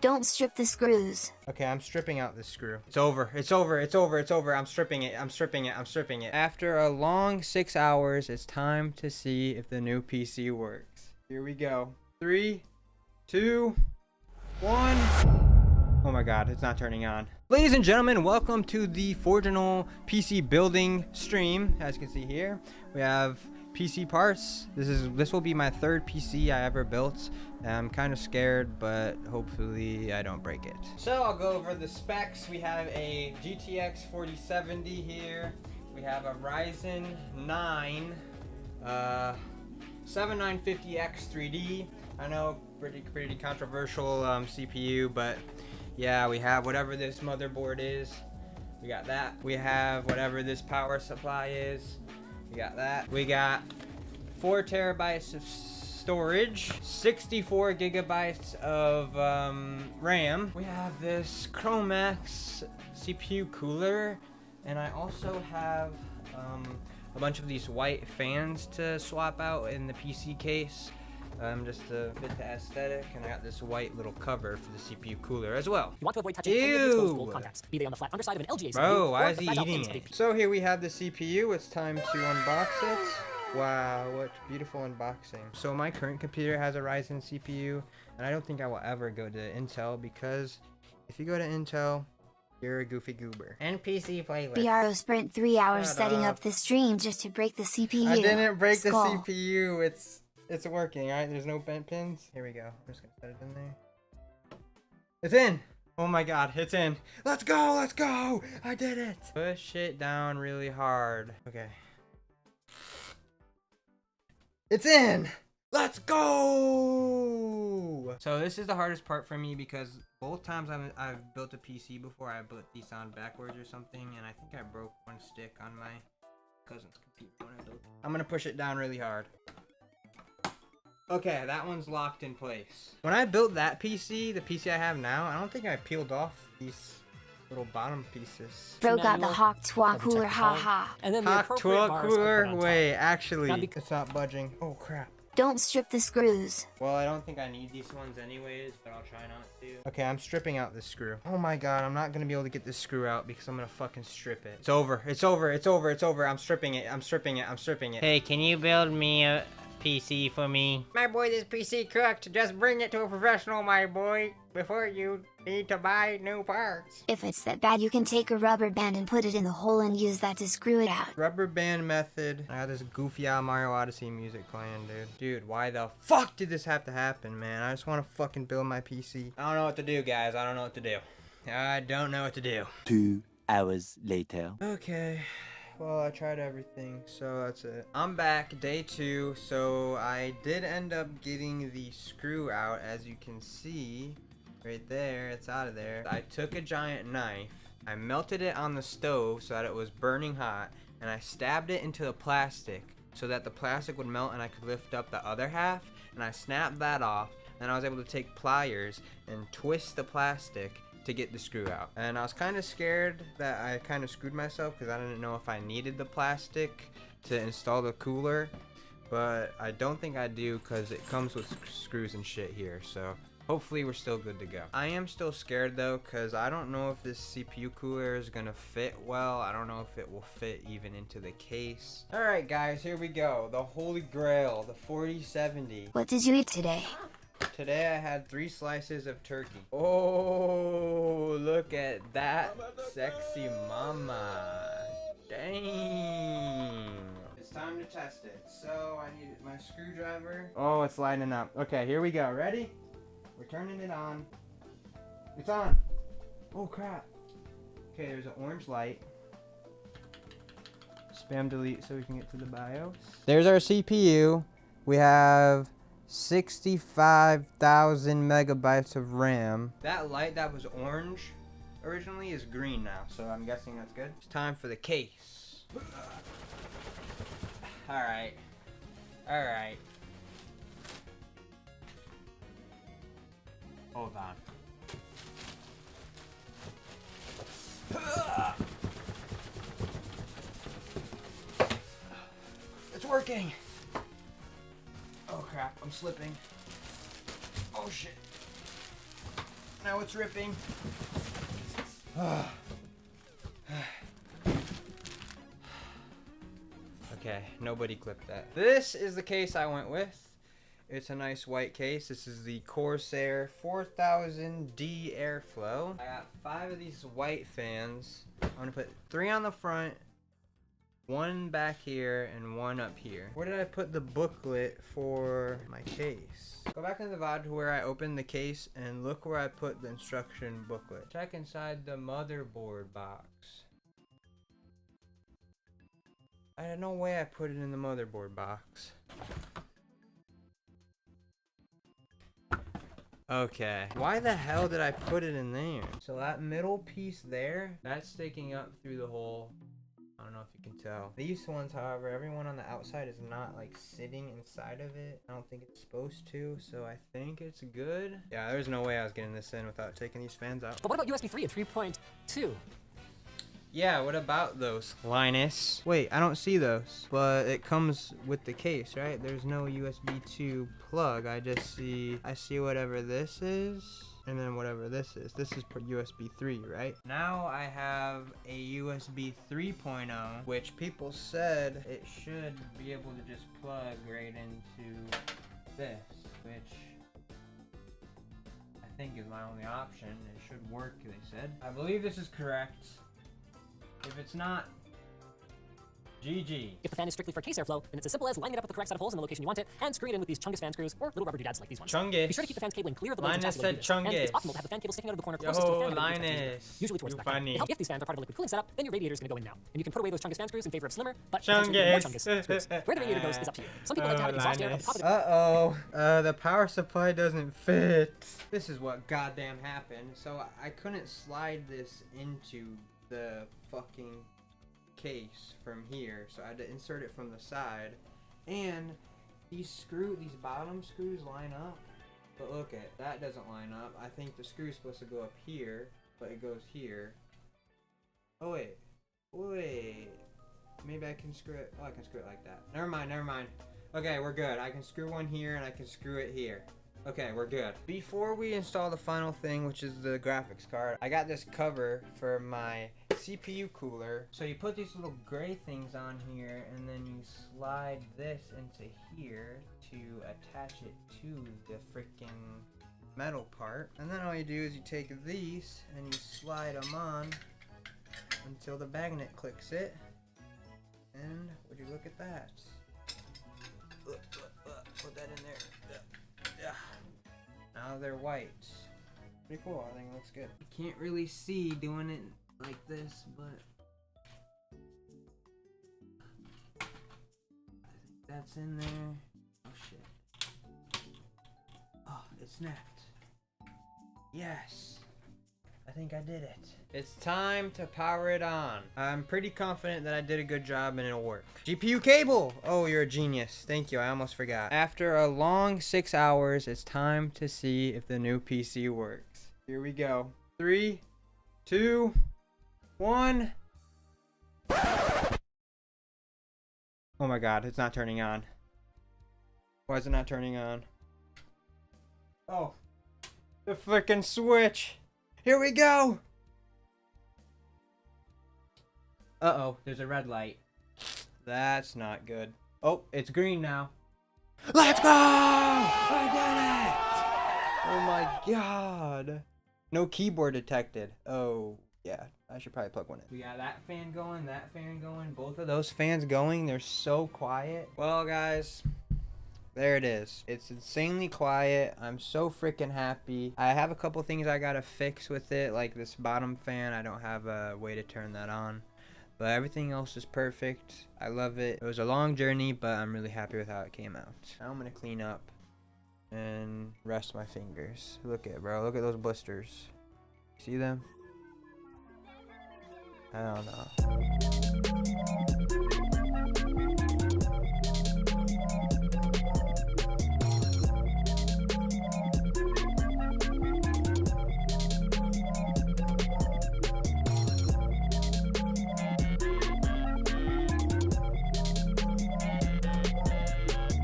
Don't strip the screws. Okay, I'm stripping out this screw. It's over. It's over. It's over. It's over. I'm stripping it. I'm stripping it. I'm stripping it. After a long 6 hours, it's time to see if the new PC works. Here we go. 3, 2, 1. Oh my god, it's not turning on. Ladies and gentlemen, welcome to the Forginal PC building stream. As you can see here, we have PC parts. This will be my third PC I ever built. I'm kind of scared, but hopefully I don't break it. So I'll go over the specs. We have a GTX 4070 here. We have a Ryzen 9 7950X3D. I know, pretty controversial CPU, but yeah, we have whatever this motherboard is. We got that. We have whatever this power supply is. We got that. We got 4 terabytes of storage, 64 gigabytes of RAM. We have this Chromax CPU cooler, and I also have a bunch of these white fans to swap out in the PC case. Just to fit the aesthetic, and I got this white little cover for the CPU cooler as well. You want to avoid touching any of the disposable contacts, be they on the flat underside of an LGA CPU. Bro, why or is the he fragile eating ends of a it? So here we have the CPU. It's time to unbox it. Wow, what beautiful unboxing. So my current computer has a Ryzen CPU, and I don't think I will ever go to Intel, because if you go to Intel, you're a goofy goober. NPC playlist. BRO spent 3 hours setting up the stream just to break the CPU. I didn't break the Skull. CPU. It's working, alright? There's no bent pins. Here we go. I'm just gonna set it in there. It's in! Oh my god, it's in. Let's go, let's go! I did it! Push it down really hard. Okay. It's in! Let's go! So this is the hardest part for me, because both times I've built a PC before, I built these on backwards or something, and I think I broke one stick on my cousin's computer when I built it. I'm gonna push it down really hard. Okay, that one's locked in place. When I built that PC, the PC I have now, I don't think I peeled off these little bottom pieces. Bro got the Manual. Hawk Twa Double check cooler, the haha. phone, And then the Hawk appropriate 12 bars are put cooler? on top. Wait, actually, Now it's not budging. Oh crap. Don't strip the screws. Well, I don't think I need these ones anyways, but I'll try not to. Okay, I'm stripping out this screw. Oh my god, I'm not gonna be able to get this screw out because I'm gonna fucking strip it. It's over. It's over. It's over. It's over. I'm stripping it. I'm stripping it. I'm stripping it. Hey, can you build me a PC for me? My boy, this PC cooked. Just bring it to a professional, my boy, before you need to buy new parts. If it's that bad, you can take a rubber band and put it in the hole and use that to screw it out. Rubber band method. I got this goofy out Mario Odyssey music playing, dude. Dude, why the fuck did this have to happen, man? I just want to fucking build my PC. I don't know what to do, guys. I don't know what to do. I don't know what to do. 2 hours later. Okay. Well, I tried everything, so that's it. I'm back, day 2, so I did end up getting the screw out, as you can see. Right there, it's out of there. I took a giant knife, I melted it on the stove so that it was burning hot, and I stabbed it into the plastic so that the plastic would melt and I could lift up the other half, and I snapped that off, and I was able to take pliers and twist the plastic to get the screw out. And I was kind of scared that I kind of screwed myself because I didn't know if I needed the plastic to install the cooler, but I don't think I do because it comes with screws and shit here, so hopefully we're still good to go. I am still scared though, because I don't know if this CPU cooler is gonna fit well. I don't know if it will fit even into the case. Alright guys, here we go. The holy grail, the 4070. What did you eat today? Today I had 3 slices of turkey. Oh, look at that sexy mama. Dang. It's time to test it. So I need my screwdriver. Oh, it's lighting up. Okay, here we go. Ready? We're turning it on. It's on. Oh crap. Okay, there's an orange light. Spam delete so we can get to the BIOS. There's our CPU. We have 65,000 megabytes of RAM. That light that was orange originally is green now, so I'm guessing that's good. It's time for the case. Alright. Alright. Hold on. It's working! Oh crap, I'm slipping. Oh shit. Now it's ripping. Okay, nobody clipped that. This is the case I went with. It's a nice white case. This is the Corsair 4000D Airflow. I got 5 of these white fans. I'm gonna put 3 on the front, 1 back here, and 1 up here. Where did I put the booklet for my case? Go back into the VOD to where I opened the case and look where I put the instruction booklet. Check inside the motherboard box. I had no way I put it in the motherboard box. Okay, why the hell did I put it in there? So that middle piece there, that's sticking up through the hole. I don't know if you can tell. These ones, however, everyone on the outside is not like sitting inside of it. I don't think it's supposed to, so I think it's good. Yeah, there's no way I was getting this in without taking these fans out. But what about USB 3 and 3.2? Yeah, what about those, Linus? Wait, I don't see those, but it comes with the case, right? There's no USB 2 plug. I see whatever this is, and then whatever this is. This is for USB 3, right? Now I have a USB 3.0, which people said it should be able to just plug right into this, which I think is my only option. It should work, they said. I believe this is correct. If it's not, GG. If the fan is strictly for case airflow, then it's as simple as lining it up with the correct set of holes in the location you want it, and screwing it in with these Chungus fan screws or little rubber doodads like these ones. Chungus. Be sure to keep the fan's cabling clear of the blades. Linus said Chungus. And it's optimal to have the fan cable sticking out of the corner closest to the fan. Linus. Usually towards you the back. funny. If these fans are part of a liquid cooling setup, then your radiator is going to go in now. And you can put away those Chungus fan screws in favor of slimmer, but potentially more Chungus screws. Where the radiator goes is up to you. Some people like to have exhaust air at the top of the... The power supply doesn't fit. This is what goddamn happened. So I couldn't slide this into the fucking case from here, so I had to insert it from the side, and these bottom screws line up, but look at that, doesn't line up. I think the screw is supposed to go up here, but it goes here. Oh wait, maybe I can screw it. Oh, I can screw it like that. Never mind. Okay, we're good. I can screw one here and I can screw it here. Okay, we're good. Before we install the final thing, which is the graphics card, I got this cover for my CPU cooler. So you put these little gray things on here, and then you slide this into here to attach it to the freaking metal part. And then all you do is you take these and you slide them on until the magnet clicks it. And would you look at that? Put that in there. Yeah. Now they're white. Pretty cool. I think it looks good. You can't really see doing it like this, but I think that's in there. Oh shit. Oh, it snapped. Yes. I think I did it. It's time to power it on. I'm pretty confident that I did a good job and it'll work. GPU cable! Oh, you're a genius. Thank you, I almost forgot. After a long 6 hours, it's time to see if the new PC works. Here we go. 3, 2, 1. Oh my god, it's not turning on. Why is it not turning on? Oh, the frickin' switch. Here we go. Uh-oh, there's a red light. That's not good. Oh, it's green now. Let's go! I did it! Oh my god. No keyboard detected. Oh, yeah. I should probably plug one in. We got that fan going, both of those fans going. They're so quiet. Well, guys, there it is. It's insanely quiet. I'm so freaking happy. I have a couple things I gotta fix with it, like this bottom fan. I don't have a way to turn that on. But everything else is perfect. I love it. It was a long journey, but I'm really happy with how it came out. Now I'm gonna clean up and rest my fingers. Look at it, bro. Look at those blisters. See them? I don't know.